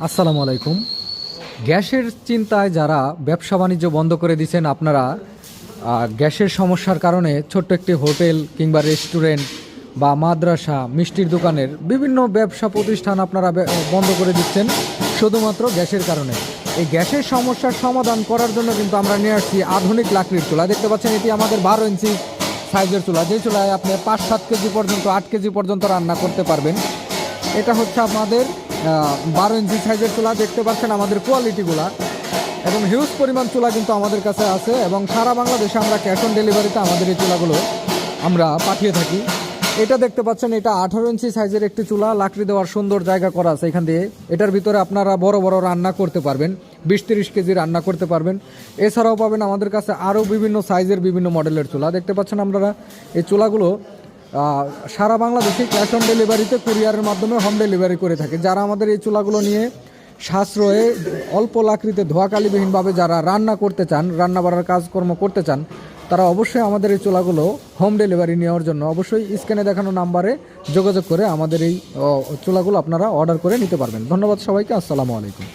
আসসালামু আলাইকুম। গ্যাসের চিন্তায় যারা ব্যবসা বাণিজ্য বন্ধ করে দিয়েছেন, আপনারা গ্যাসের সমস্যার কারণে ছোট্ট একটি হোটেল কিংবা রেস্টুরেন্ট বা মাদ্রাসা, মিষ্টির দোকানের বিভিন্ন ব্যবসা প্রতিষ্ঠান আপনারা বন্ধ করে দিচ্ছেন শুধুমাত্র গ্যাসের কারণে। এই গ্যাসের সমস্যার সমাধান করার জন্য কিন্তু আমরা নিয়ে আসছি আধুনিক লাকড়ির চুলা। দেখতে পাচ্ছেন, এটি আমাদের 12 ইঞ্চি সাইজের চুলা, যে চুলায় আপনি 5-7 কেজি পর্যন্ত, 8 কেজি পর্যন্ত রান্না করতে পারবেন। এটা হচ্ছে আমাদের 12 ইঞ্চি সাইজের চুলা। দেখতে পাচ্ছেন আমাদের কোয়ালিটিগুলা, এবং হিউজ পরিমাণ চুলা কিন্তু আমাদের কাছে আছে, এবং সারা বাংলাদেশে আমরা ক্যাশ অন ডেলিভারিতে আমাদের এই চুলাগুলো আমরা পাঠিয়ে থাকি। এটা দেখতে পাচ্ছেন, এটা 18 ইঞ্চি সাইজের একটি চুলা, লাকড়ি দেওয়ার সুন্দর জায়গা করা আছে এখান দিয়ে। এটার ভিতরে আপনারা বড় বড় রান্না করতে পারবেন, 20-30 কেজি রান্না করতে পারবেন। এছাড়াও পাবেন আমাদের কাছে আরও বিভিন্ন সাইজের বিভিন্ন মডেলের চুলা। দেখতে পাচ্ছেন আপনারা এই চুলাগুলো সারা বাংলাদেশে ক্যাশ অন ডেলিভারিতে কুরিয়ারের মাধ্যমে হোম ডেলিভারি করে থাকে। যারা আমাদের এই চুলাগুলো নিয়ে সাশ্রয়ে অল্প লাকড়িতে ধোয়াকালিবিহীনভাবে যারা রান্না করতে চান, রান্না বাড়ার কাজকর্ম করতে চান, তারা অবশ্যই আমাদের এই চুলাগুলো হোম ডেলিভারি নেওয়ার জন্য অবশ্যই স্ক্রিনে দেখানো নাম্বারে যোগাযোগ করে আমাদের এই চুলাগুলো আপনারা অর্ডার করে নিতে পারবেন। ধন্যবাদ সবাইকে। আসসালামু আলাইকুম।